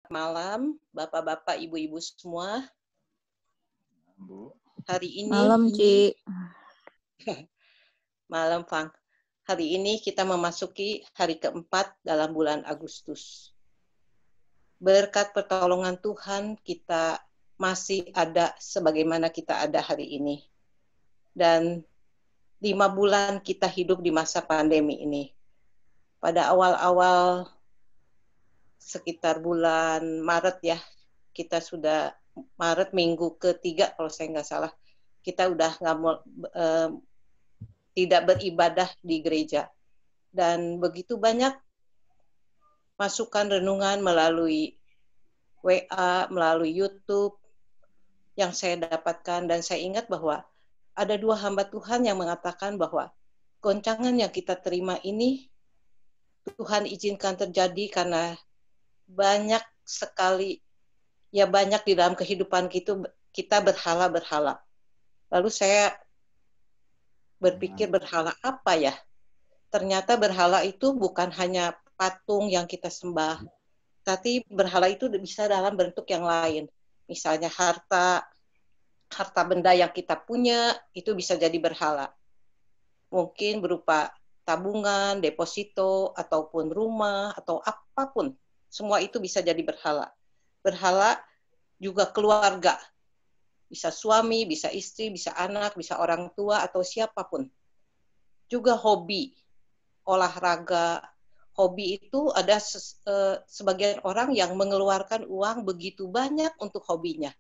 malam, Bapak-bapak, Ibu-ibu semua. Bu. Hari ini Malam, Ci. malam, Fang. Hari ini kita memasuki hari keempat dalam bulan Agustus. Berkat pertolongan Tuhan, kita masih ada sebagaimana kita ada hari ini. Dan 5 bulan kita hidup di masa pandemi ini. Pada awal-awal sekitar bulan Maret ya, kita sudah Maret minggu ketiga kalau saya nggak salah, kita udah tidak beribadah di gereja. Dan begitu banyak masukan renungan melalui WA, melalui YouTube yang saya dapatkan, dan saya ingat bahwa ada 2 hamba Tuhan yang mengatakan bahwa goncangan yang kita terima ini Tuhan izinkan terjadi karena banyak sekali, ya banyak di dalam kehidupan kita berhala-berhala. Lalu saya berpikir berhala apa ya? Ternyata berhala itu bukan hanya patung yang kita sembah, tapi berhala itu bisa dalam bentuk yang lain. Misalnya harta benda yang kita punya, itu bisa jadi berhala. Mungkin berupa tabungan, deposito, ataupun rumah, atau apapun. Semua itu bisa jadi berhala. Berhala juga keluarga. Bisa suami, bisa istri, bisa anak, bisa orang tua, atau siapapun. Juga hobi, olahraga. Hobi itu ada sebagian orang yang mengeluarkan uang begitu banyak untuk hobinya.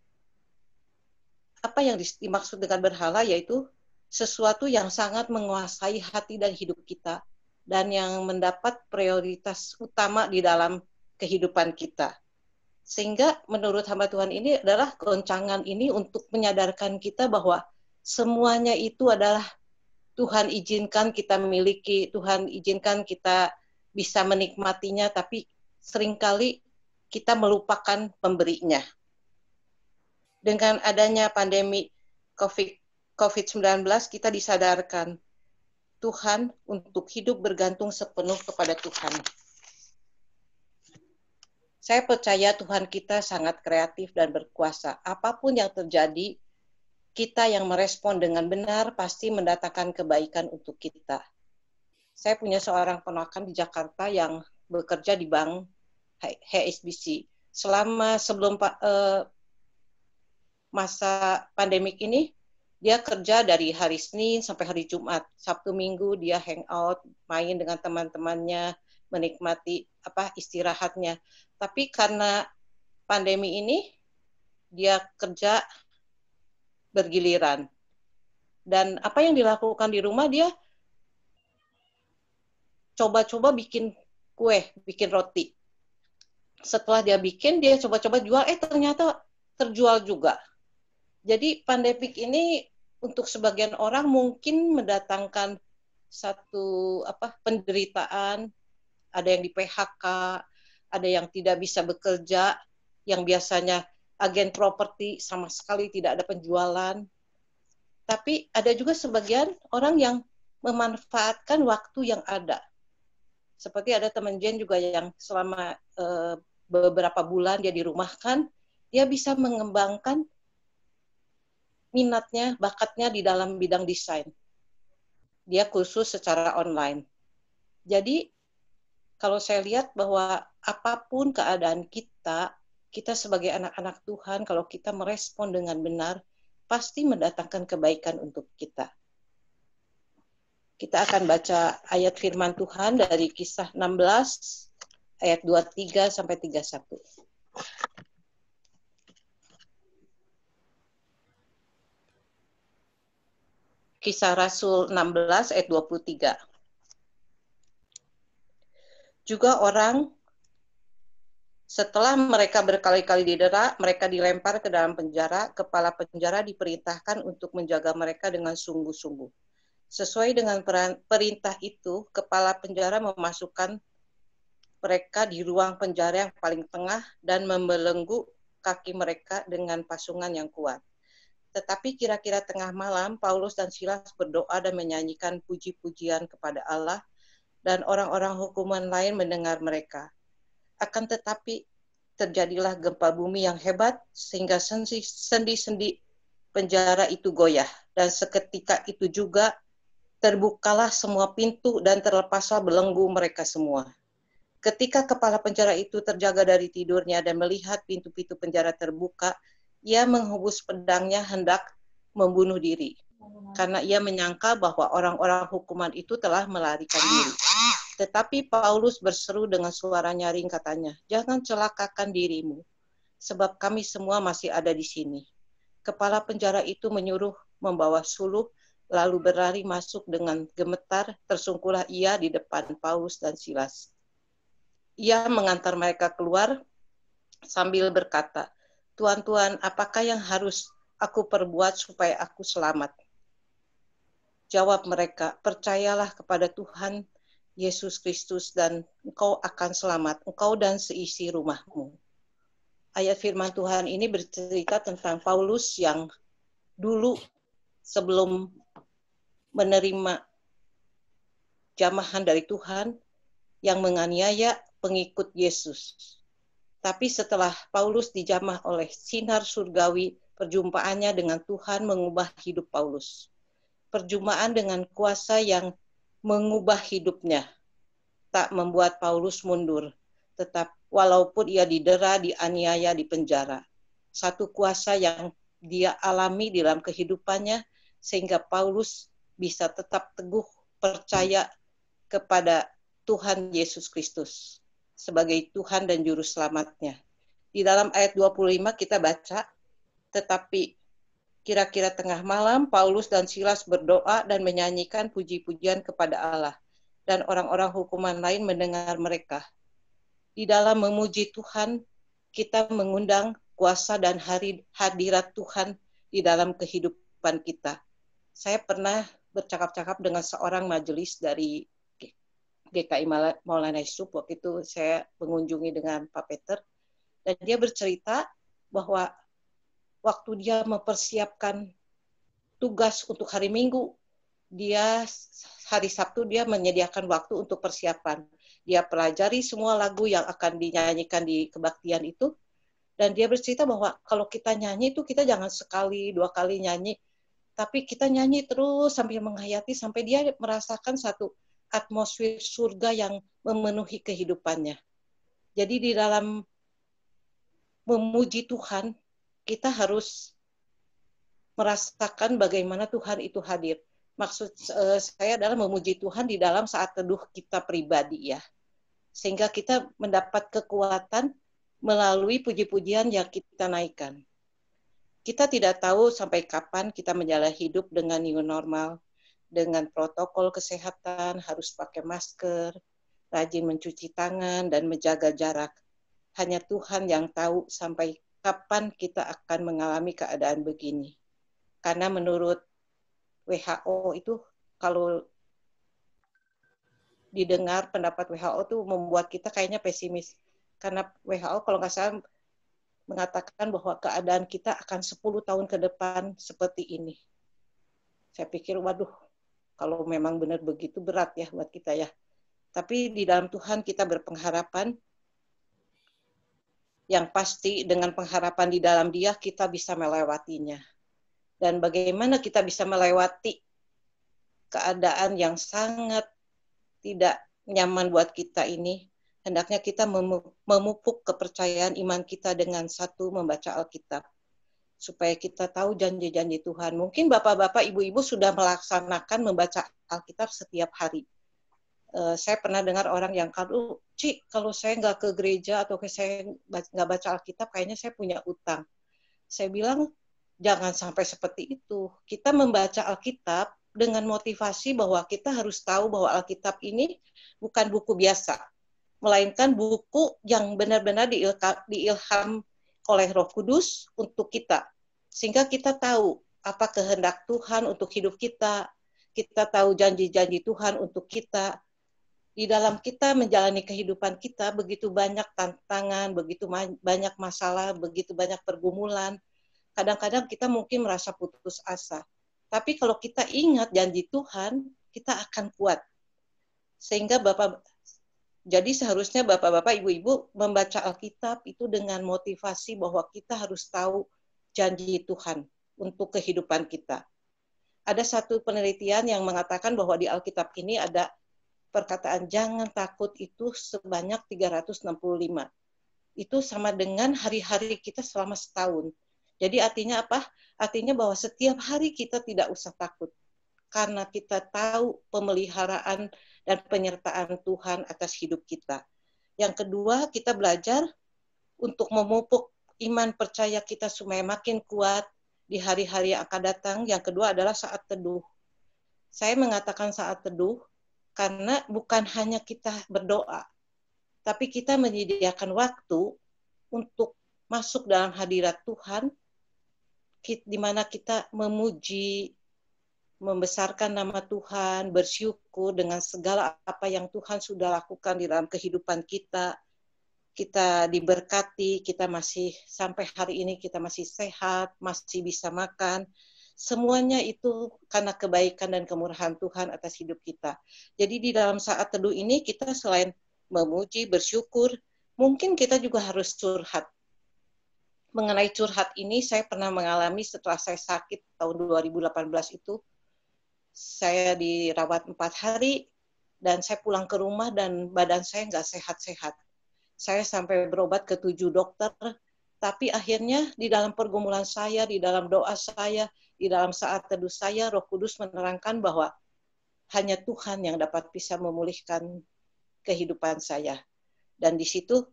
Apa yang dimaksud dengan berhala, yaitu sesuatu yang sangat menguasai hati dan hidup kita, dan yang mendapat prioritas utama di dalam kehidupan kita. Sehingga menurut hamba Tuhan ini adalah goncangan ini untuk menyadarkan kita bahwa semuanya itu adalah Tuhan izinkan kita miliki, Tuhan izinkan kita bisa menikmatinya, tapi seringkali kita melupakan pemberinya. Dengan adanya pandemi COVID-19, kita disadarkan Tuhan untuk hidup bergantung sepenuh kepada Tuhan. Saya percaya Tuhan kita sangat kreatif dan berkuasa. Apapun yang terjadi, kita yang merespon dengan benar pasti mendatangkan kebaikan untuk kita. Saya punya seorang ponakan di Jakarta yang bekerja di bank HSBC. Sebelum masa pandemik ini, dia kerja dari hari Senin sampai hari Jumat. Sabtu Minggu dia hangout, main dengan teman-temannya, menikmati istirahatnya. Tapi karena pandemi ini, dia kerja bergiliran. Dan apa yang dilakukan di rumah, dia coba-coba bikin kue, bikin roti. Setelah dia bikin, dia coba-coba jual, ternyata terjual juga. Jadi pandemik ini untuk sebagian orang mungkin mendatangkan satu penderitaan, ada yang di PHK, ada yang tidak bisa bekerja, yang biasanya agen properti sama sekali tidak ada penjualan. Tapi ada juga sebagian orang yang memanfaatkan waktu yang ada. Seperti ada teman Jen juga yang selama beberapa bulan dia dirumahkan, dia bisa mengembangkan minatnya, bakatnya di dalam bidang desain. Dia kursus secara online. Jadi, kalau saya lihat bahwa apapun keadaan kita sebagai anak-anak Tuhan, kalau kita merespon dengan benar, pasti mendatangkan kebaikan untuk kita. Kita akan baca ayat firman Tuhan dari Kisah 16, ayat 23 sampai 31. Kisah Rasul 16 ayat 23. Juga orang setelah mereka berkali-kali didera, mereka dilempar ke dalam penjara. Kepala penjara diperintahkan untuk menjaga mereka dengan sungguh-sungguh. Sesuai dengan perintah itu, kepala penjara memasukkan mereka di ruang penjara yang paling tengah dan membelenggu kaki mereka dengan pasungan yang kuat. Tetapi kira-kira tengah malam, Paulus dan Silas berdoa dan menyanyikan puji-pujian kepada Allah, dan orang-orang hukuman lain mendengar mereka. Akan tetapi terjadilah gempa bumi yang hebat sehingga sendi-sendi penjara itu goyah. Dan seketika itu juga terbukalah semua pintu dan terlepaslah belenggu mereka semua. Ketika kepala penjara itu terjaga dari tidurnya dan melihat pintu-pintu penjara terbuka, ia menghembus pedangnya hendak membunuh diri. Karena ia menyangka bahwa orang-orang hukuman itu telah melarikan diri. Tetapi Paulus berseru dengan suara nyaring katanya, "Jangan celakakan dirimu, sebab kami semua masih ada di sini." Kepala penjara itu menyuruh membawa suluh, lalu berlari masuk dengan gemetar, tersungkurlah ia di depan Paulus dan Silas. Ia mengantar mereka keluar sambil berkata, "Tuan-tuan, apakah yang harus aku perbuat supaya aku selamat?" Jawab mereka, "Percayalah kepada Tuhan Yesus Kristus dan engkau akan selamat, engkau dan seisi rumahmu." Ayat firman Tuhan ini bercerita tentang Paulus yang dulu sebelum menerima jamahan dari Tuhan yang menganiaya pengikut Yesus. Tapi setelah Paulus dijamah oleh sinar surgawi, perjumpaannya dengan Tuhan mengubah hidup Paulus. Perjumpaan dengan kuasa yang mengubah hidupnya tak membuat Paulus mundur, tetap walaupun ia didera, dianiaya, dipenjara. Satu kuasa yang dia alami dalam kehidupannya sehingga Paulus bisa tetap teguh percaya kepada Tuhan Yesus Kristus sebagai Tuhan dan Juru Selamatnya. Di dalam ayat 25 kita baca, tetapi kira-kira tengah malam, Paulus dan Silas berdoa dan menyanyikan puji-pujian kepada Allah. Dan orang-orang hukuman lain mendengar mereka. Di dalam memuji Tuhan, kita mengundang kuasa dan hadirat Tuhan di dalam kehidupan kita. Saya pernah bercakap-cakap dengan seorang majelis dari GKI Maulana Yusuf. Waktu itu saya mengunjungi dengan Pak Peter. Dan dia bercerita bahwa waktu dia mempersiapkan tugas untuk hari Minggu, dia hari Sabtu dia menyediakan waktu untuk persiapan. Dia pelajari semua lagu yang akan dinyanyikan di kebaktian itu, dan dia bercerita bahwa kalau kita nyanyi itu kita jangan sekali, dua kali nyanyi, tapi kita nyanyi terus sambil menghayati sampai dia merasakan satu atmosfer surga yang memenuhi kehidupannya. Jadi di dalam memuji Tuhan, kita harus merasakan bagaimana Tuhan itu hadir. Maksud saya adalah memuji Tuhan di dalam saat teduh kita pribadi ya. Sehingga kita mendapat kekuatan melalui puji-pujian yang kita naikkan. Kita tidak tahu sampai kapan kita menjalani hidup dengan new normal, dengan protokol kesehatan, harus pakai masker, rajin mencuci tangan, dan menjaga jarak. Hanya Tuhan yang tahu sampai kapan kita akan mengalami keadaan begini. Karena menurut WHO itu kalau didengar pendapat WHO itu membuat kita kayaknya pesimis. Karena WHO kalau nggak salah mengatakan bahwa keadaan kita akan 10 tahun ke depan seperti ini. Saya pikir, waduh, kalau memang benar begitu berat ya buat kita ya. Tapi di dalam Tuhan kita berpengharapan, yang pasti dengan pengharapan di dalam Dia kita bisa melewatinya. Dan bagaimana kita bisa melewati keadaan yang sangat tidak nyaman buat kita ini, hendaknya kita memupuk kepercayaan iman kita dengan satu membaca Alkitab. Supaya kita tahu janji-janji Tuhan. Mungkin bapak-bapak, ibu-ibu sudah melaksanakan membaca Alkitab setiap hari. Saya pernah dengar orang yang kalau saya nggak ke gereja atau saya nggak baca Alkitab, kayaknya saya punya utang. Saya bilang, jangan sampai seperti itu. Kita membaca Alkitab dengan motivasi bahwa kita harus tahu bahwa Alkitab ini bukan buku biasa, melainkan buku yang benar-benar diilham oleh Roh Kudus untuk kita. Sehingga kita tahu apa kehendak Tuhan untuk hidup kita. Kita tahu janji-janji Tuhan untuk kita. Di dalam kita menjalani kehidupan kita, begitu banyak tantangan, begitu banyak masalah, begitu banyak pergumulan. Kadang-kadang kita mungkin merasa putus asa. Tapi kalau kita ingat janji Tuhan, kita akan kuat. Sehingga Jadi seharusnya Bapak-Bapak, Ibu-Ibu membaca Alkitab itu dengan motivasi bahwa kita harus tahu janji Tuhan untuk kehidupan kita. Ada satu penelitian yang mengatakan bahwa di Alkitab ini ada perkataan jangan takut itu sebanyak 365. Itu sama dengan hari-hari kita selama setahun. Jadi artinya apa? Artinya bahwa setiap hari kita tidak usah takut. Karena kita tahu pemeliharaan dan penyertaan Tuhan atas hidup kita. Yang kedua, kita belajar untuk memupuk iman percaya kita supaya makin kuat di hari-hari yang akan datang. Yang kedua adalah saat teduh. Saya mengatakan saat teduh karena bukan hanya kita berdoa, tapi kita menyediakan waktu untuk masuk dalam hadirat Tuhan, di mana kita memuji, membesarkan nama Tuhan, bersyukur dengan segala apa yang Tuhan sudah lakukan di dalam kehidupan kita. Kita diberkati, kita masih sampai hari ini kita masih sehat, masih bisa makan. Semuanya itu karena kebaikan dan kemurahan Tuhan atas hidup kita. Jadi di dalam saat teduh ini kita selain memuji, bersyukur, mungkin kita juga harus curhat. Mengenai curhat ini saya pernah mengalami setelah saya sakit tahun 2018 itu. Saya dirawat 4 hari dan saya pulang ke rumah dan badan saya nggak sehat-sehat. Saya sampai berobat ke 7 dokter, tapi akhirnya di dalam pergumulan saya, di dalam doa saya, di dalam saat teduh saya, Roh Kudus menerangkan bahwa hanya Tuhan yang dapat bisa memulihkan kehidupan saya. Dan di situ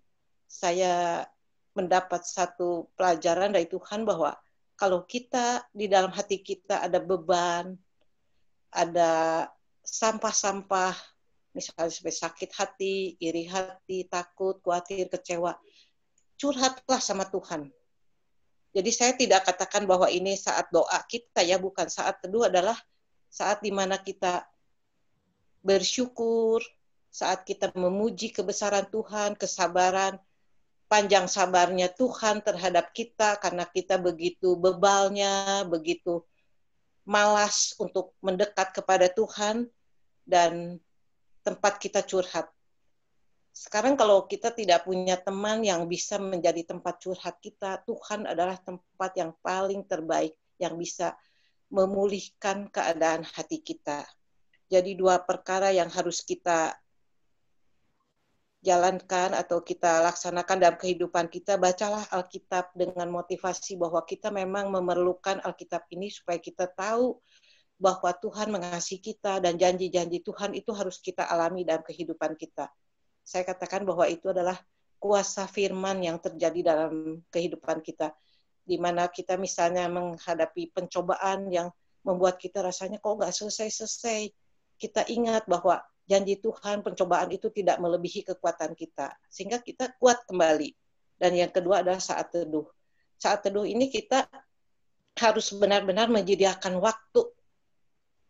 saya mendapat satu pelajaran dari Tuhan bahwa kalau kita di dalam hati kita ada beban, ada sampah-sampah, misalnya seperti sakit hati, iri hati, takut, khawatir, kecewa, curhatlah sama Tuhan. Jadi saya tidak katakan bahwa ini saat doa kita ya, bukan. Saat teduh adalah saat di mana kita bersyukur, saat kita memuji kebesaran Tuhan, kesabaran, panjang sabarnya Tuhan terhadap kita, karena kita begitu bebalnya, begitu malas untuk mendekat kepada Tuhan, dan tempat kita curhat. Sekarang kalau kita tidak punya teman yang bisa menjadi tempat curhat kita, Tuhan adalah tempat yang paling terbaik yang bisa memulihkan keadaan hati kita. Jadi 2 perkara yang harus kita jalankan atau kita laksanakan dalam kehidupan kita, bacalah Alkitab dengan motivasi bahwa kita memang memerlukan Alkitab ini supaya kita tahu bahwa Tuhan mengasihi kita dan janji-janji Tuhan itu harus kita alami dalam kehidupan kita. Saya katakan bahwa itu adalah kuasa firman yang terjadi dalam kehidupan kita. Di mana kita misalnya menghadapi pencobaan yang membuat kita rasanya kok nggak selesai-selesai. Kita ingat bahwa janji Tuhan, pencobaan itu tidak melebihi kekuatan kita. Sehingga kita kuat kembali. Dan yang kedua adalah saat teduh. Saat teduh ini kita harus benar-benar menyediakan waktu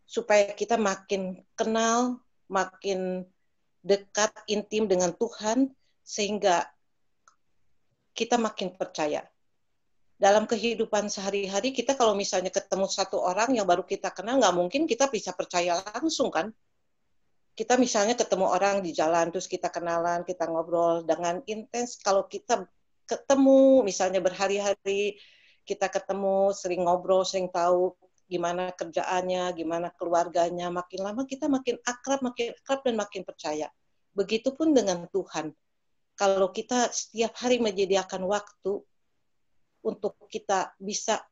supaya kita makin kenal, makin dekat, intim dengan Tuhan, sehingga kita makin percaya. Dalam kehidupan sehari-hari, kita kalau misalnya ketemu satu orang yang baru kita kenal, nggak mungkin kita bisa percaya langsung, kan? Kita misalnya ketemu orang di jalan, terus kita kenalan, kita ngobrol dengan intens. Kalau kita ketemu, misalnya berhari-hari, kita ketemu, sering ngobrol, sering tahu gimana kerjaannya, gimana keluarganya, makin lama kita makin akrab dan makin percaya. Begitupun dengan Tuhan. Kalau kita setiap hari menyediakan waktu untuk kita bisa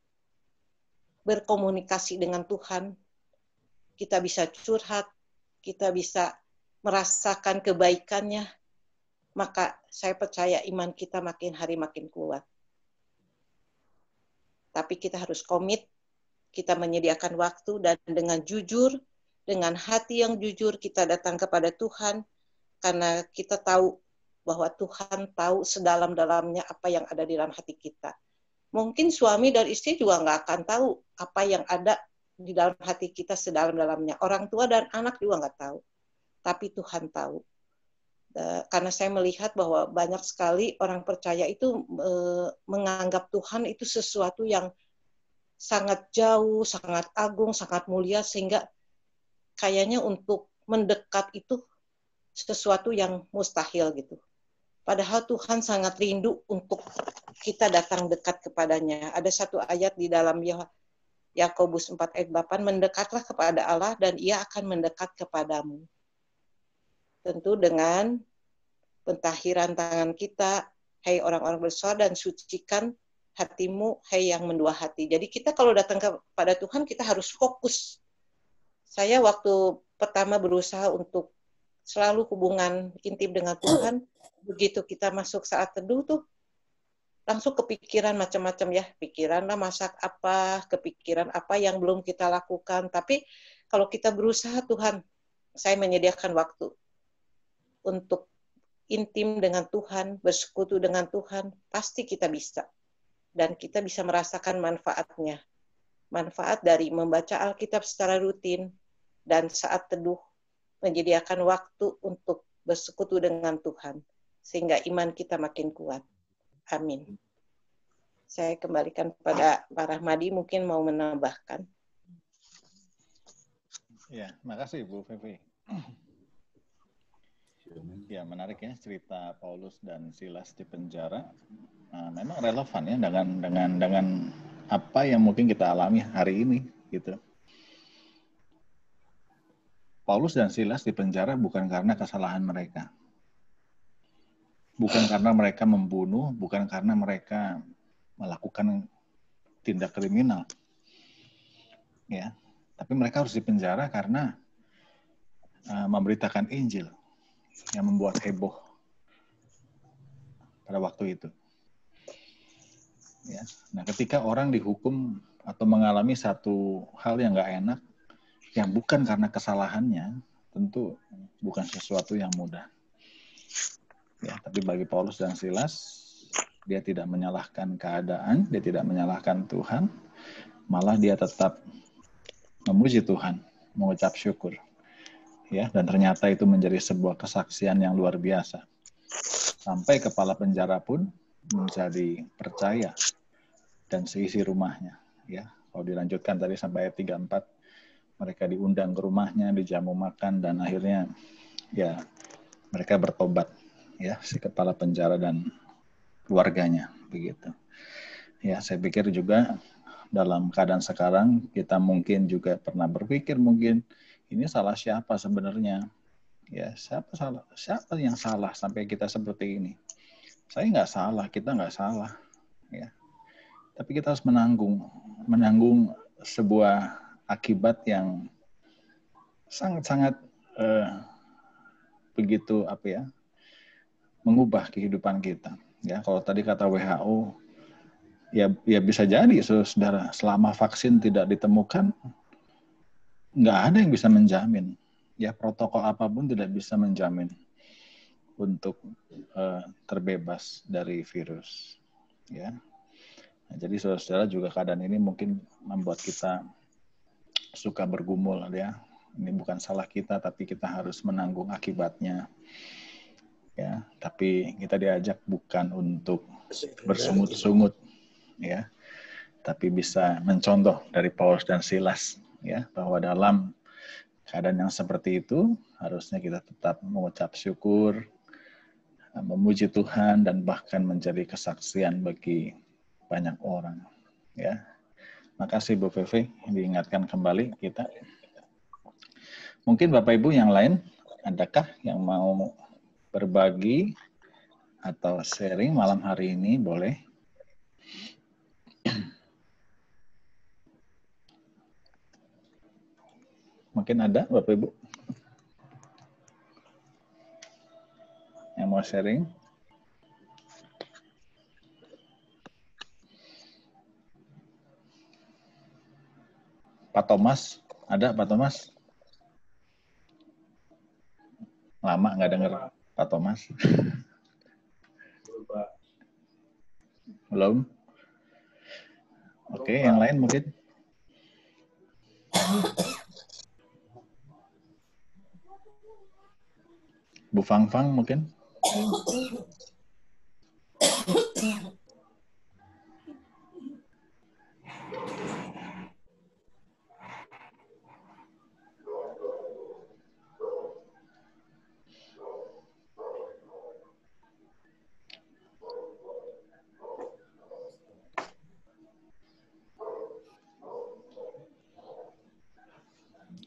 berkomunikasi dengan Tuhan, kita bisa curhat, kita bisa merasakan kebaikannya, maka saya percaya iman kita makin hari makin kuat. Tapi kita harus komit, kita menyediakan waktu, dan dengan jujur, dengan hati yang jujur, kita datang kepada Tuhan, karena kita tahu bahwa Tuhan tahu sedalam-dalamnya apa yang ada di dalam hati kita. Mungkin suami dan istri juga nggak akan tahu apa yang ada di dalam hati kita sedalam-dalamnya. Orang tua dan anak juga nggak tahu. Tapi Tuhan tahu. Karena saya melihat bahwa banyak sekali orang percaya itu menganggap Tuhan itu sesuatu yang sangat jauh, sangat agung, sangat mulia, sehingga kayaknya untuk mendekat itu sesuatu yang mustahil gitu. Padahal Tuhan sangat rindu untuk kita datang dekat kepadanya. Ada satu ayat di dalam Yakobus 4 ayat 8, mendekatlah kepada Allah dan ia akan mendekat kepadamu. Tentu dengan pentahiran tangan kita, hai orang-orang bersalah, dan sucikan hatimu, hai yang mendua hati. Jadi kita kalau datang kepada Tuhan, kita harus fokus. Saya waktu pertama berusaha untuk selalu hubungan intim dengan Tuhan, begitu kita masuk saat teduh tuh, langsung kepikiran macam-macam ya, pikiran lah masak apa, kepikiran apa yang belum kita lakukan. Tapi kalau kita berusaha, Tuhan, saya menyediakan waktu untuk intim dengan Tuhan, bersekutu dengan Tuhan, pasti kita bisa. Dan kita bisa merasakan manfaatnya. Manfaat dari membaca Alkitab secara rutin, dan saat teduh, menyediakan waktu untuk bersekutu dengan Tuhan. Sehingga iman kita makin kuat. Amin. Saya kembalikan kepada Pak Rahmadi, mungkin mau menambahkan. Ya, makasih Bu Fevi. Ya, menarik ya cerita Paulus dan Silas di penjara. Memang relevan ya dengan apa yang mungkin kita alami hari ini gitu. Paulus dan Silas di penjara bukan karena kesalahan mereka. Bukan karena mereka membunuh, bukan karena mereka melakukan tindak kriminal. Ya. Tapi mereka harus dipenjara karena memberitakan Injil yang membuat heboh pada waktu itu. Ya. Nah, ketika orang dihukum atau mengalami satu hal yang nggak enak, yang bukan karena kesalahannya, tentu bukan sesuatu yang mudah. Ya, tapi bagi Paulus dan Silas, dia tidak menyalahkan keadaan, dia tidak menyalahkan Tuhan, malah dia tetap memuji Tuhan, mengucap syukur. Ya, dan ternyata itu menjadi sebuah kesaksian yang luar biasa. Sampai kepala penjara pun menjadi percaya dan seisi rumahnya. Ya, kalau dilanjutkan tadi sampai ayat 34, mereka diundang ke rumahnya, dijamu makan, dan akhirnya ya mereka bertobat, ya, si kepala penjara dan keluarganya, begitu. Ya, saya pikir juga dalam keadaan sekarang kita mungkin juga pernah berpikir mungkin ini salah siapa sebenarnya? Ya, siapa yang salah sampai kita seperti ini? Saya nggak salah, kita nggak salah, ya. Tapi kita harus menanggung sebuah akibat yang sangat-sangat begitu mengubah kehidupan kita. Ya, kalau tadi kata WHO, ya bisa jadi, saudara, selama vaksin tidak ditemukan, nggak ada yang bisa menjamin. Ya, protokol apapun tidak bisa menjamin untuk terbebas dari virus. Ya, nah, jadi saudara-saudara juga keadaan ini mungkin membuat kita suka bergumul, ya. Ini bukan salah kita, tapi kita harus menanggung akibatnya. Ya, tapi kita diajak bukan untuk bersungut-sungut, ya, tapi bisa mencontoh dari Paulus dan Silas, ya, bahwa dalam keadaan yang seperti itu harusnya kita tetap mengucap syukur, memuji Tuhan, dan bahkan menjadi kesaksian bagi banyak orang, ya. Makasih Bu Fevi, diingatkan kembali kita. Mungkin Bapak Ibu yang lain, adakah yang mau berbagi atau sharing malam hari ini? Boleh. Mungkin ada Bapak Ibu yang mau sharing? Pak Thomas, ada Pak Thomas? Lama nggak dengar Pak Thomas. Belum? Oke, yang lain mungkin? Bu Fang Fang mungkin?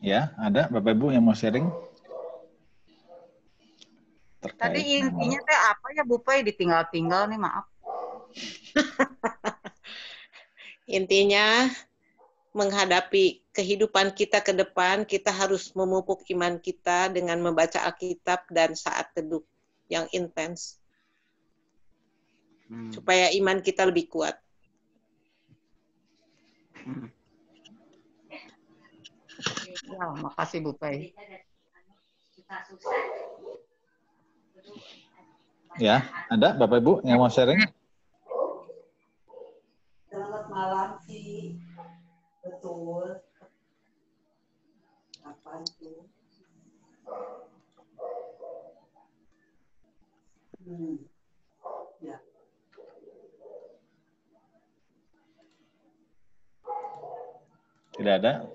Ya, ada Bapak Ibu yang mau sharing Tadi terkait intinya teh apa ya Bu Pai, ditinggal-tinggal nih, maaf. Intinya menghadapi kehidupan kita ke depan, kita harus memupuk iman kita dengan membaca Alkitab dan saat teduh yang intens. Supaya iman kita lebih kuat. Ya, makasih Bu Pai. Ya, ada Bapak Ibu yang mau sharing? Selamat malam sih, betul. Apa itu? Ya. Tidak ada?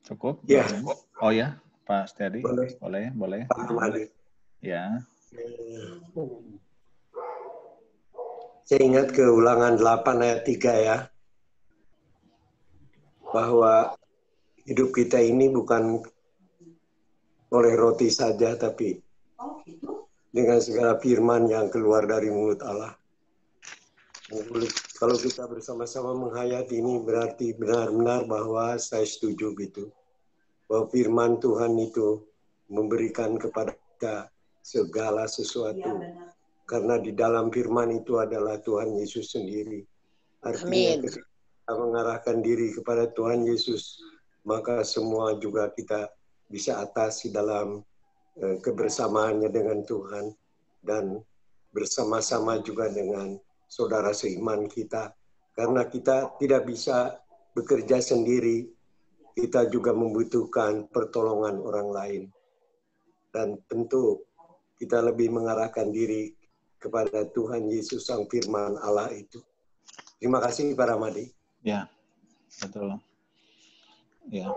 Cukup? Ya. Oh ya, Pak Setiadi? Boleh. Boleh. Ya. Saya ingat ke Ulangan 8 ayat 3 ya. Bahwa hidup kita ini bukan oleh roti saja, tapi dengan segala firman yang keluar dari mulut Allah. Kalau kita bersama-sama menghayati ini berarti benar-benar bahwa saya setuju gitu. Bahwa firman Tuhan itu memberikan kepada kita segala sesuatu. Ya, karena di dalam firman itu adalah Tuhan Yesus sendiri. Artinya ketika kita mengarahkan diri kepada Tuhan Yesus, maka semua juga kita bisa atasi dalam kebersamaannya dengan Tuhan dan bersama-sama juga dengan saudara seiman kita. Karena kita tidak bisa bekerja sendiri, kita juga membutuhkan pertolongan orang lain. Dan tentu kita lebih mengarahkan diri kepada Tuhan Yesus Sang Firman Allah itu. Terima kasih Pak Ramadi. Ya, betul. Ya,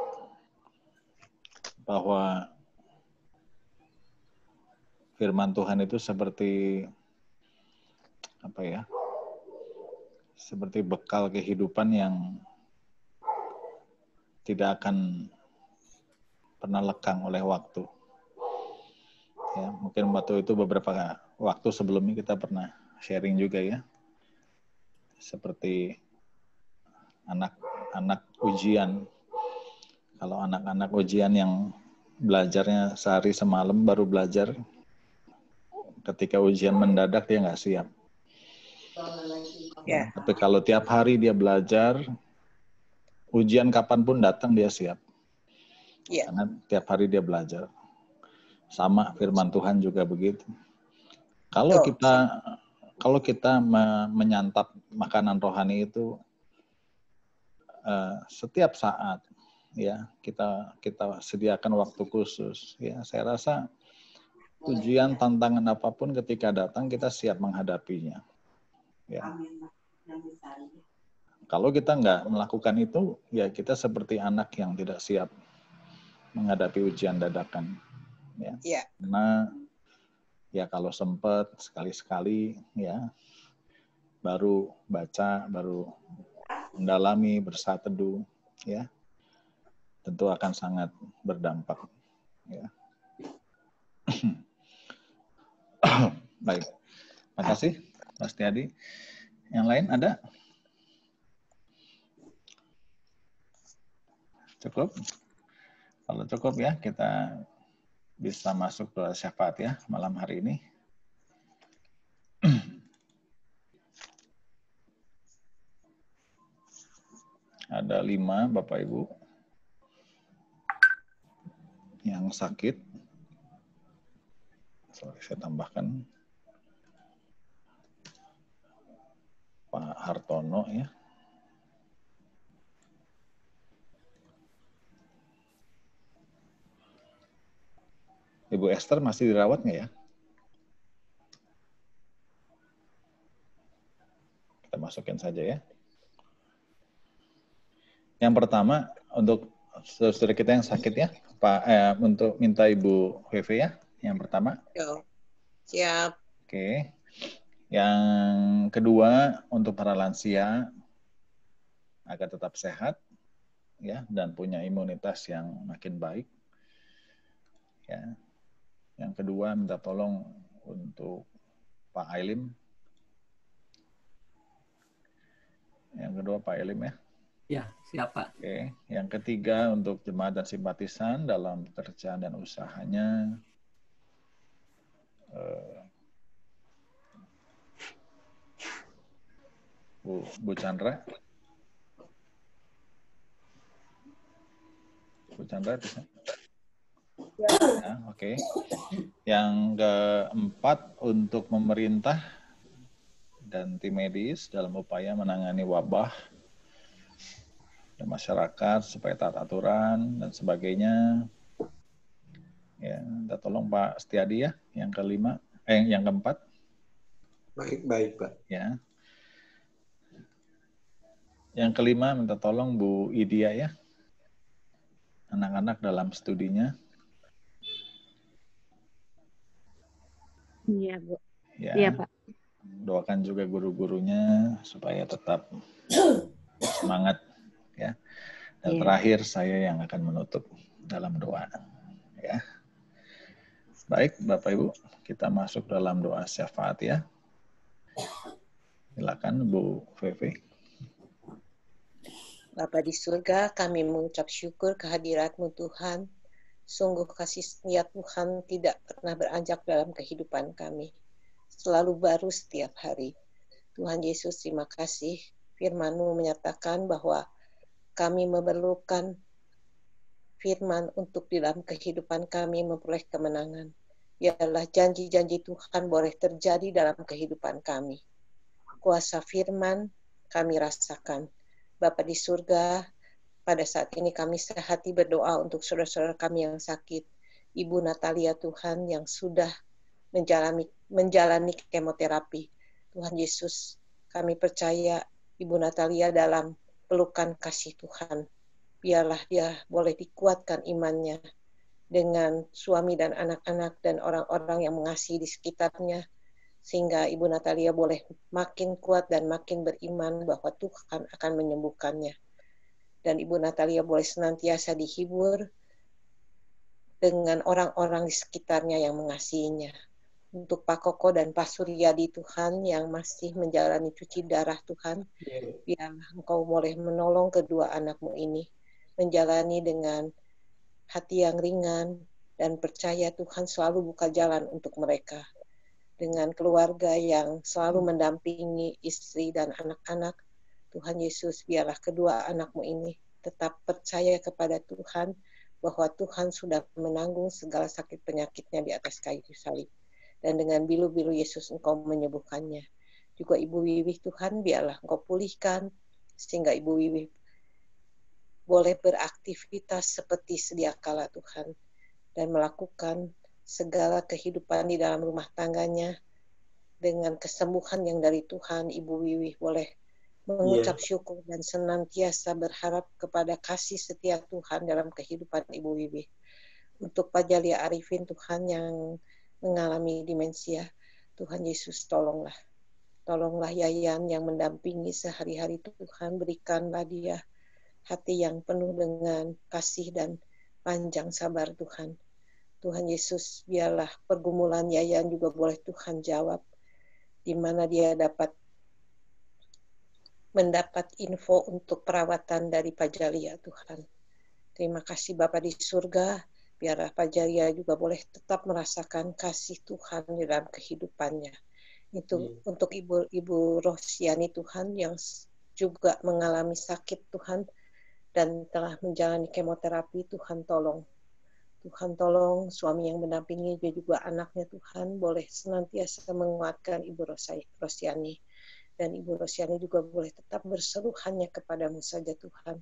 bahwa firman Tuhan itu seperti apa ya? Seperti bekal kehidupan yang tidak akan pernah lekang oleh waktu. Ya, mungkin waktu itu beberapa waktu sebelumnya kita pernah sharing juga ya. Seperti anak-anak ujian. Kalau anak-anak ujian yang belajarnya sehari semalam baru belajar, ketika ujian mendadak dia nggak siap. Yeah. Tapi kalau tiap hari dia belajar, ujian kapanpun datang dia siap. Yeah. Karena tiap hari dia belajar. Sama firman Tuhan juga begitu. Kalau kita menyantap makanan rohani itu setiap saat, ya kita sediakan waktu khusus. Ya, saya rasa ujian, tantangan apapun ketika datang kita siap menghadapinya. Ya. Kalau kita nggak melakukan itu, ya kita seperti anak yang tidak siap menghadapi ujian dadakan. Ya. Yeah. Karena ya kalau sempat sekali-sekali ya baru baca, baru mendalami, bersaat teduh, ya tentu akan sangat berdampak. Ya. Baik, terima kasih Mas Tiadi. Yang lain ada? Cukup? Kalau cukup ya kita bisa masuk ke syafaat ya malam hari ini. Ada 5 Bapak Ibu yang sakit. Saya tambahkan Pak Hartono ya. Ibu Esther masih dirawat nggak ya? Kita masukin saja ya. Yang pertama untuk saudara kita yang sakit ya, Pak, untuk minta Ibu VV ya, yang pertama. Siap. Oke. Yang kedua untuk para lansia agar tetap sehat, ya, dan punya imunitas yang makin baik. Ya. Yang kedua, minta tolong untuk Pak Ailim. Yang kedua Pak Ailim ya. Ya, siapa? Oke. Yang ketiga untuk jemaat dan simpatisan dalam pekerjaan dan usahanya. Bu Chandra. Bu Chandra bisa? Ya, oke. Yang keempat untuk pemerintah dan tim medis dalam upaya menangani wabah dan masyarakat supaya taat aturan dan sebagainya. Ya, minta tolong Pak Setiadi ya. Yang kelima, yang keempat. Baik Pak. Ya. Yang kelima minta tolong Bu Idia ya. Anak-anak dalam studinya. Iya, Bu. Ya. Iya, Pak. Doakan juga guru-gurunya supaya tetap semangat ya. Dan terakhir saya yang akan menutup dalam doa ya. Baik Bapak Ibu, kita masuk dalam doa syafaat ya. Silakan Bu Feve. Bapa di surga, kami mengucap syukur kehadirat-Mu Tuhan. Sungguh kasih setia Tuhan tidak pernah beranjak dalam kehidupan kami. Selalu baru setiap hari. Tuhan Yesus, terima kasih. Firman-Mu menyatakan bahwa kami memerlukan firman untuk di dalam kehidupan kami memperoleh kemenangan. Biarlah janji-janji Tuhan boleh terjadi dalam kehidupan kami. Kuasa firman kami rasakan. Bapa di surga, pada saat ini kami sehati berdoa untuk saudara-saudara kami yang sakit. Ibu Natalia Tuhan yang sudah menjalani kemoterapi. Tuhan Yesus, kami percaya Ibu Natalia dalam pelukan kasih Tuhan. Biarlah dia boleh dikuatkan imannya dengan suami dan anak-anak dan orang-orang yang mengasihi di sekitarnya, sehingga Ibu Natalia boleh makin kuat dan makin beriman bahwa Tuhan akan menyembuhkannya. Dan Ibu Natalia boleh senantiasa dihibur dengan orang-orang di sekitarnya yang mengasihinya. Untuk Pak Koko dan Pak Suryadi Tuhan yang masih menjalani cuci darah Tuhan, biarlah Engkau boleh menolong kedua anak-Mu ini, menjalani dengan hati yang ringan dan percaya Tuhan selalu buka jalan untuk mereka. Dengan keluarga yang selalu mendampingi istri dan anak-anak, Tuhan Yesus, biarlah kedua anak-Mu ini tetap percaya kepada Tuhan bahwa Tuhan sudah menanggung segala sakit penyakitnya di atas kayu salib. Dan dengan bilu-bilu Yesus Engkau menyembuhkannya. Juga Ibu Wiwih Tuhan, biarlah Engkau pulihkan sehingga Ibu Wiwih boleh beraktivitas seperti sedia kala Tuhan dan melakukan segala kehidupan di dalam rumah tangganya dengan kesembuhan yang dari Tuhan. Ibu Wiwih boleh mengucap syukur dan senantiasa berharap kepada kasih setia Tuhan dalam kehidupan Ibu Wiwih. Untuk Pak Jalia Arifin Tuhan yang mengalami demensia, Tuhan Yesus tolonglah Yayan yang mendampingi sehari-hari Tuhan, berikanlah dia hati yang penuh dengan kasih dan panjang sabar Tuhan. Tuhan Yesus, biarlah pergumulan Yayan juga boleh Tuhan jawab, di mana dia dapat mendapat info untuk perawatan dari Pak Jalia Tuhan. Terima kasih Bapa di surga, biarlah Pak Jalia juga boleh tetap merasakan kasih Tuhan di dalam kehidupannya. Itu untuk Ibu Rosiani Tuhan yang juga mengalami sakit Tuhan dan telah menjalani kemoterapi. Tuhan tolong suami yang mendampingi dia juga anaknya Tuhan boleh senantiasa menguatkan Ibu Rosiani. Dan Ibu Rosiani juga boleh tetap berseru hanya kepadamu saja Tuhan.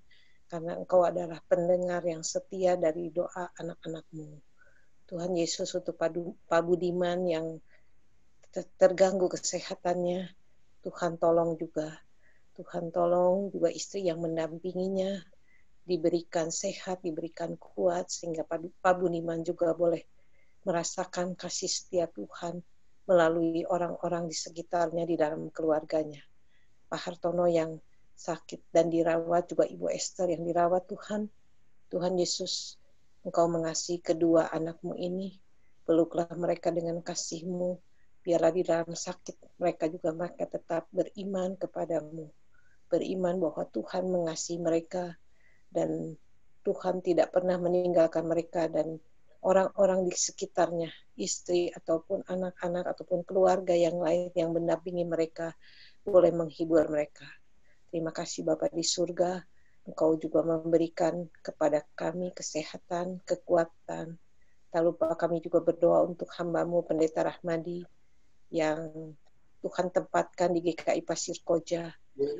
Karena Engkau adalah pendengar yang setia dari doa anak-anak-Mu. Tuhan Yesus, untuk Pak Budiman yang terganggu kesehatannya, Tuhan tolong juga. Tuhan tolong juga istri yang mendampinginya, diberikan sehat, diberikan kuat, sehingga Pak Budiman juga boleh merasakan kasih setia Tuhan melalui orang-orang di sekitarnya di dalam keluarganya. Pak Hartono yang sakit dan dirawat, juga Ibu Esther yang dirawat Tuhan. Tuhan Yesus, Engkau mengasihi kedua anakmu ini, peluklah mereka dengan kasih-Mu, biarlah di dalam sakit mereka tetap beriman kepadamu, beriman bahwa Tuhan mengasihi mereka, dan Tuhan tidak pernah meninggalkan mereka, dan orang-orang di sekitarnya, istri ataupun anak-anak ataupun keluarga yang lain yang mendampingi mereka, boleh menghibur mereka. Terima kasih Bapa di surga, Engkau juga memberikan kepada kami kesehatan, kekuatan. Tak lupa kami juga berdoa untuk hamba-Mu Pendeta Rahmadi yang Tuhan tempatkan di GKI Pasir Koja.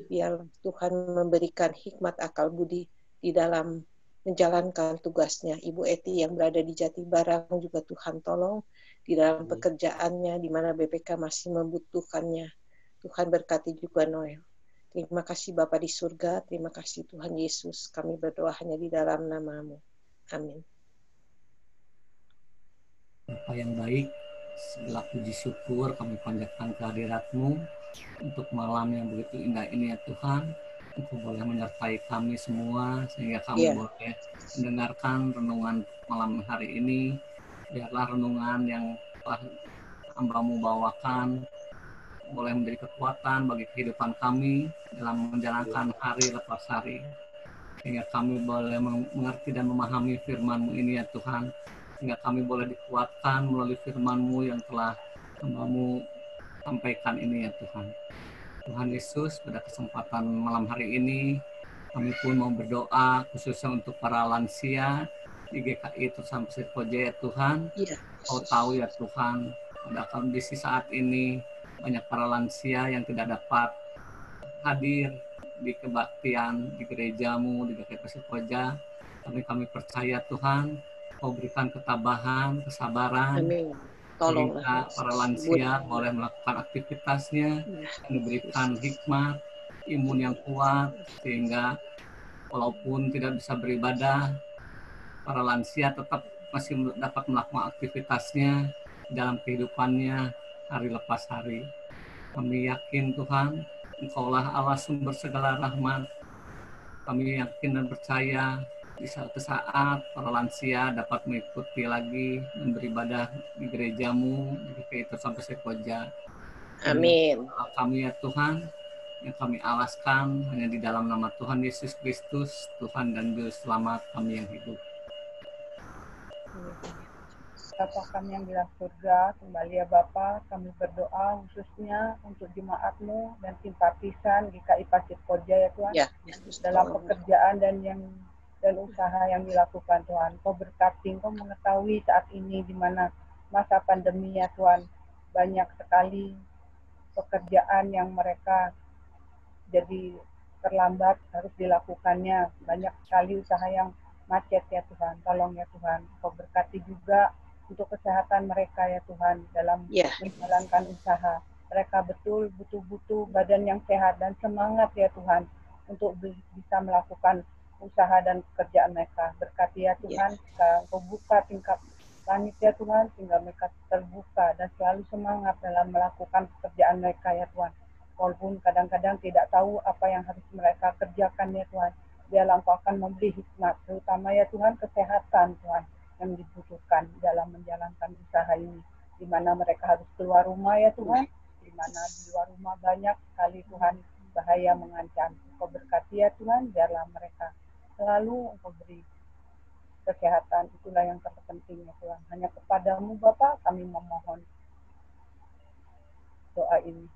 Biar Tuhan memberikan hikmat akal budi di dalam menjalankan tugasnya. Ibu Eti yang berada di Jatibarang juga Tuhan tolong di dalam pekerjaannya di mana BPK masih membutuhkannya. Tuhan berkati juga Noel. Terima kasih Bapa di surga, terima kasih Tuhan Yesus. Kami berdoa hanya di dalam nama-Mu. Amin. Bapa yang baik, segala puji syukur kami panjatkan kehadirat-Mu untuk malam yang begitu indah ini ya Tuhan. Engkau boleh menyertai kami semua sehingga kami boleh mendengarkan renungan malam hari ini. Biarlah renungan yang telah hamba-Mu bawakan boleh menjadi kekuatan bagi kehidupan kami dalam menjalankan hari lepas hari. Sehingga kami boleh mengerti dan memahami firman-Mu ini ya Tuhan. Sehingga kami boleh dikuatkan melalui firman-Mu yang telah hamba-Mu sampaikan ini ya Tuhan. Tuhan Yesus, pada kesempatan malam hari ini, kami pun mau berdoa khususnya untuk para lansia di GKI Terusan Pasir Koja ya Tuhan. Kau tahu ya Tuhan, pada kondisi saat ini, banyak para lansia yang tidak dapat hadir di kebaktian di gereja-Mu, di GKI Pasir Koja. Tapi kami percaya Tuhan, Kau berikan ketabahan, kesabaran, sehingga para lansia boleh melakukan aktivitasnya, dan diberikan hikmat, imun yang kuat, sehingga walaupun tidak bisa beribadah, para lansia tetap masih dapat melakukan aktivitasnya dalam kehidupannya hari lepas hari. Kami yakin Tuhan, Engkaulah Allah sumber segala rahmat. Kami yakin dan percaya di suatu saat para lansia dapat mengikuti lagi dan beribadah di gereja-Mu di GKI Terusan Pasir Koja. Amin. Kami ya Tuhan, yang kami alaskan hanya di dalam nama Tuhan Yesus Kristus, Tuhan dan Juru Selamat kami yang hidup. Bapa kami yang di dalam surga, kembali ya Bapa, kami berdoa khususnya untuk jemaat-Mu dan simpatisan GKI Pasir Koja ya Tuhan, dalam pekerjaan dan usaha yang dilakukan Tuhan. Kau berkati, Kau mengetahui saat ini di mana masa pandemi ya Tuhan, banyak sekali pekerjaan yang mereka jadi terlambat harus dilakukannya, banyak sekali usaha yang macet ya Tuhan. Tolong ya Tuhan, Kau berkati juga untuk kesehatan mereka ya Tuhan dalam menjalankan usaha. Mereka betul butuh badan yang sehat dan semangat ya Tuhan untuk bisa melakukan usaha dan pekerjaan mereka. Berkati ya Tuhan, Kau buka tingkap langit ya Tuhan, sehingga mereka terbuka dan selalu semangat dalam melakukan pekerjaan mereka ya Tuhan. Walaupun kadang-kadang tidak tahu apa yang harus mereka kerjakan ya Tuhan, biarlah Engkau akan memberi hikmat, terutama ya Tuhan kesehatan Tuhan yang dibutuhkan dalam menjalankan usaha ini, di mana mereka harus keluar rumah ya Tuhan, di mana di luar rumah banyak sekali Tuhan bahaya mengancam. Engkau berkati ya Tuhan, biarlah mereka selalu Engkau beri kesehatan, itulah yang terpenting ya Tuhan. Hanya kepadamu Bapa kami memohon doa ini.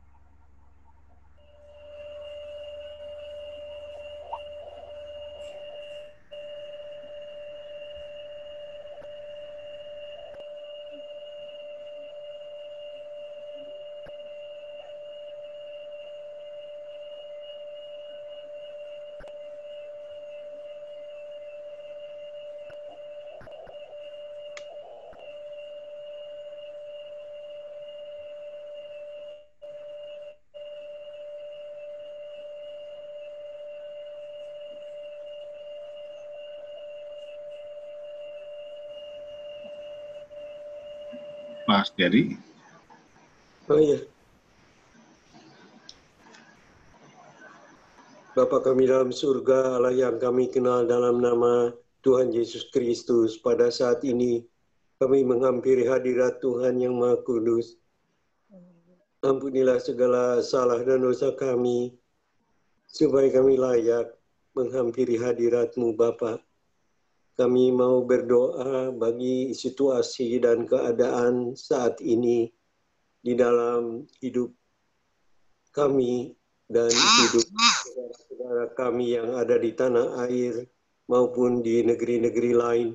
Mas Jadi. Oh iya. Bapa kami dalam surga, Allah yang kami kenal dalam nama Tuhan Yesus Kristus, pada saat ini kami menghampiri hadirat Tuhan yang Maha Kudus. Ampunilah segala salah dan dosa kami, supaya kami layak menghampiri hadirat-Mu Bapa. Kami mau berdoa bagi situasi dan keadaan saat ini di dalam hidup kami dan hidup saudara-saudara kami yang ada di tanah air maupun di negeri-negeri lain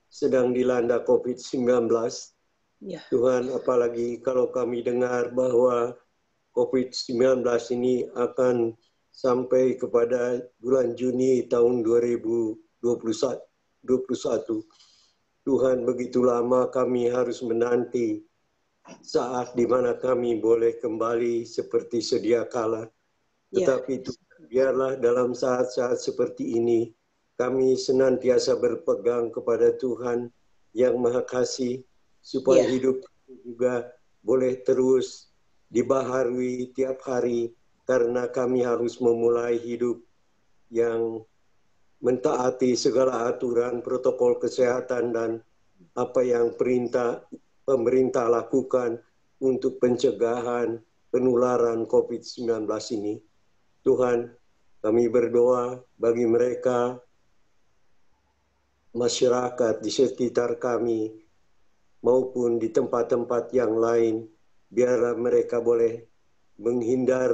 sedang dilanda COVID-19. Ya. Tuhan, apalagi kalau kami dengar bahwa COVID-19 ini akan sampai kepada bulan Juni tahun 2021. Tuhan, begitu lama kami harus menanti saat di mana kami boleh kembali seperti sedia kala. Tetapi Tuhan, biarlah dalam saat-saat seperti ini kami senantiasa berpegang kepada Tuhan yang Maha Kasih, supaya hidup juga boleh terus dibaharui tiap hari, karena kami harus memulai hidup yang mentaati segala aturan protokol kesehatan dan apa yang pemerintah lakukan untuk pencegahan penularan COVID-19 ini. Tuhan, kami berdoa bagi mereka, masyarakat di sekitar kami, maupun di tempat-tempat yang lain, biarlah mereka boleh menghindar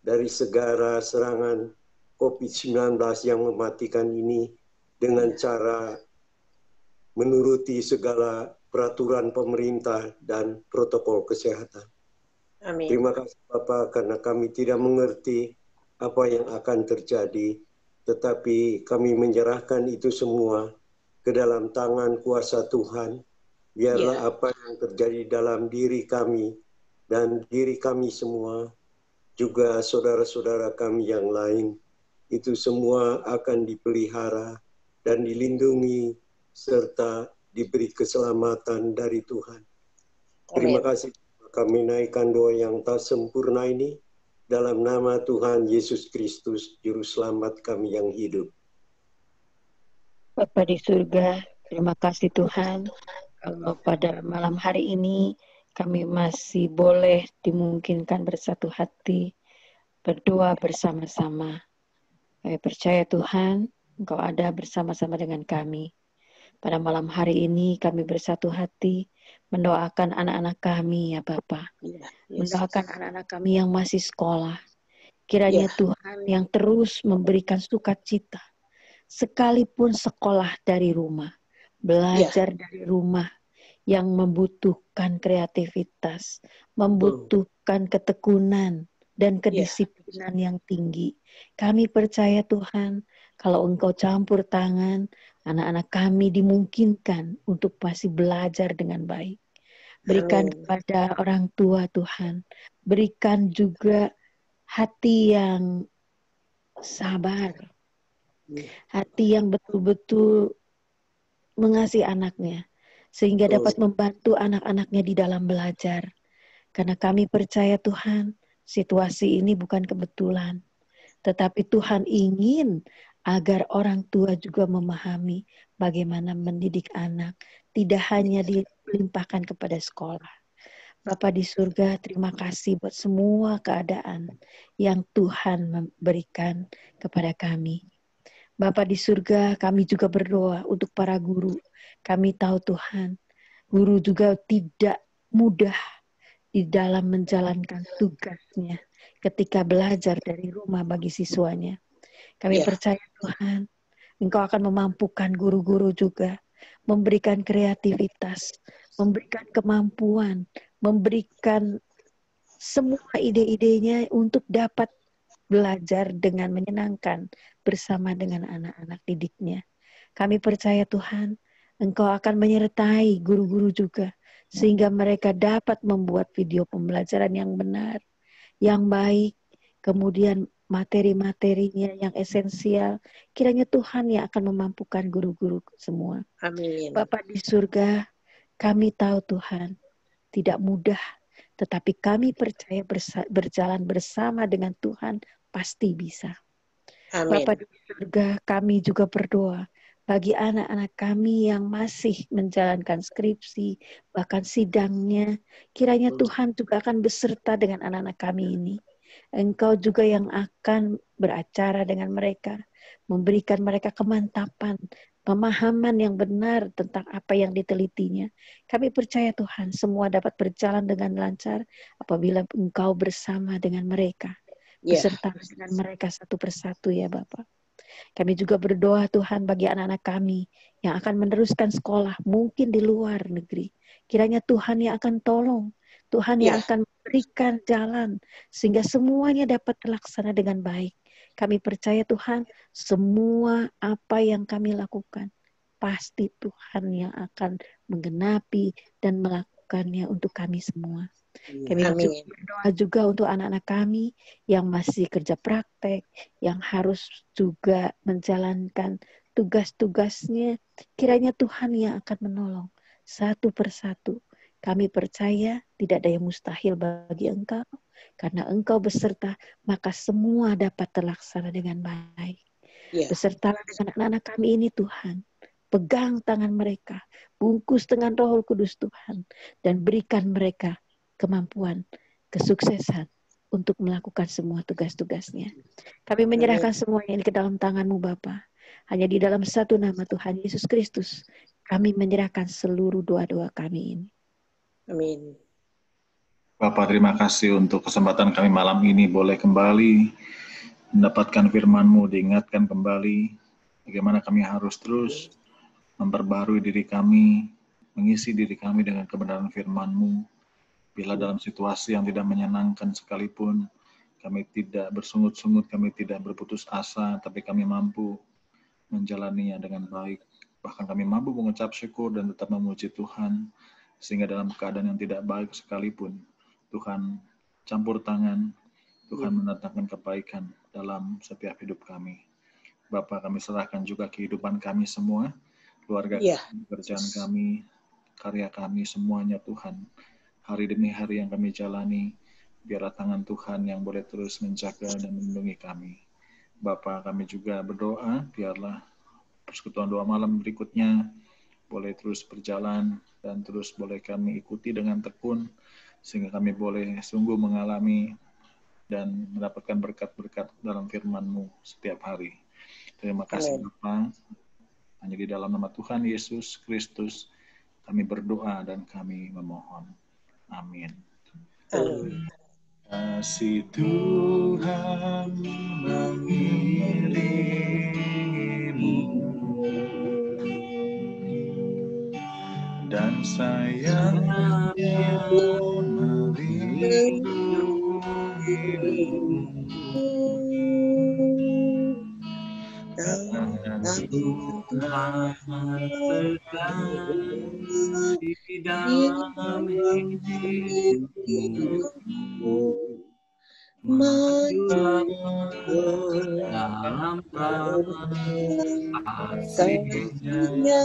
dari segala serangan COVID-19 yang mematikan ini dengan cara menuruti segala peraturan pemerintah dan protokol kesehatan. Amin. Terima kasih Bapak, karena kami tidak mengerti apa yang akan terjadi, tetapi kami menyerahkan itu semua ke dalam tangan kuasa Tuhan. Biarlah apa yang terjadi dalam diri kami dan diri kami semua, juga saudara-saudara kami yang lain, itu semua akan dipelihara dan dilindungi serta diberi keselamatan dari Tuhan. Terima kasih, kami naikkan doa yang tak sempurna ini dalam nama Tuhan Yesus Kristus, Juru Selamat kami yang hidup. Bapa di surga, terima kasih Tuhan. Kalau pada malam hari ini kami masih boleh dimungkinkan bersatu hati, berdoa bersama-sama. Kami percaya Tuhan, Engkau ada bersama-sama dengan kami. Pada malam hari ini kami bersatu hati, mendoakan anak-anak kami ya Bapa. Mendoakan anak-anak kami yang masih sekolah. Kiranya Tuhan yang terus memberikan sukacita, sekalipun sekolah dari rumah, belajar dari rumah, yang membutuhkan kreativitas, membutuhkan ketekunan dan kedisiplinan yang tinggi. Kami percaya Tuhan, kalau Engkau campur tangan, anak-anak kami dimungkinkan untuk masih belajar dengan baik. Berikan kepada orang tua Tuhan, berikan juga hati yang sabar, hati yang betul-betul mengasihi anaknya, sehingga dapat membantu anak-anaknya di dalam belajar. Karena kami percaya Tuhan, situasi ini bukan kebetulan, tetapi Tuhan ingin agar orang tua juga memahami bagaimana mendidik anak, tidak hanya dilimpahkan kepada sekolah. Bapa di surga, terima kasih buat semua keadaan yang Tuhan berikan kepada kami. Bapa di surga, kami juga berdoa untuk para guru. Kami tahu Tuhan, guru juga tidak mudah di dalam menjalankan tugasnya ketika belajar dari rumah bagi siswanya. Kami percaya Tuhan, Engkau akan memampukan guru-guru juga, memberikan kreativitas, memberikan kemampuan, memberikan semua ide-idenya untuk dapat belajar dengan menyenangkan bersama dengan anak-anak didiknya. Kami percaya Tuhan, Engkau akan menyertai guru-guru juga, sehingga mereka dapat membuat video pembelajaran yang benar, yang baik, kemudian materi-materinya yang esensial. Kiranya Tuhan yang akan memampukan guru-guru semua. Amin. Bapa di surga, kami tahu Tuhan, tidak mudah, tetapi kami percaya berjalan bersama dengan Tuhan pasti bisa. Amin. Bapa di surga, kami juga berdoa bagi anak-anak kami yang masih menjalankan skripsi, bahkan sidangnya. Kiranya Tuhan juga akan beserta dengan anak-anak kami ini. Engkau juga yang akan beracara dengan mereka, memberikan mereka kemantapan, pemahaman yang benar tentang apa yang ditelitinya. Kami percaya Tuhan, semua dapat berjalan dengan lancar apabila Engkau bersama dengan mereka. Beserta dengan mereka satu persatu ya Bapak. Kami juga berdoa Tuhan bagi anak-anak kami yang akan meneruskan sekolah mungkin di luar negeri. Kiranya Tuhan yang akan tolong, Tuhan yang akan memberikan jalan sehingga semuanya dapat terlaksana dengan baik. Kami percaya Tuhan, semua apa yang kami lakukan pasti Tuhan yang akan menggenapi dan melakukannya untuk kami semua. Kami berdoa juga untuk anak-anak kami yang masih kerja praktek, yang harus juga menjalankan tugas-tugasnya. Kiranya Tuhan yang akan menolong satu persatu. Kami percaya tidak ada yang mustahil bagi Engkau. Karena Engkau beserta, maka semua dapat terlaksana dengan baik. Besertalah dengan anak-anak kami ini Tuhan. Pegang tangan mereka, bungkus dengan Roh Kudus Tuhan, dan berikan mereka kemampuan, kesuksesan untuk melakukan semua tugas-tugasnya. Kami menyerahkan semuanya ini ke dalam tangan-Mu Bapa. Hanya di dalam satu nama Tuhan Yesus Kristus, kami menyerahkan seluruh doa-doa kami ini. Amin. Bapak, terima kasih untuk kesempatan kami malam ini boleh kembali mendapatkan firman-Mu, diingatkan kembali bagaimana kami harus terus memperbarui diri kami, mengisi diri kami dengan kebenaran firman-Mu. Bila dalam situasi yang tidak menyenangkan sekalipun, kami tidak bersungut-sungut, kami tidak berputus asa, tapi kami mampu menjalaninya dengan baik. Bahkan kami mampu mengucap syukur dan tetap memuji Tuhan, sehingga dalam keadaan yang tidak baik sekalipun, Tuhan campur tangan, Tuhan mendatangkan kebaikan dalam setiap hidup kami. Bapa, kami serahkan juga kehidupan kami semua, keluarga kami, pekerjaan kami, karya kami, semuanya Tuhan. Hari demi hari yang kami jalani, biarlah tangan Tuhan yang boleh terus menjaga dan melindungi kami. Bapa, kami juga berdoa, biarlah persekutuan doa malam berikutnya boleh terus berjalan dan terus boleh kami ikuti dengan tekun, sehingga kami boleh sungguh mengalami dan mendapatkan berkat-berkat dalam firman-Mu setiap hari. Terima kasih Bapa. Hanya di dalam nama Tuhan Yesus Kristus kami berdoa dan kami memohon. Amin. Kasih Tuhan mengiringimu dan sayangnya melindungimu. Karena Tuhan sedang di dalam hidupmu, maka dalam kasih-Nya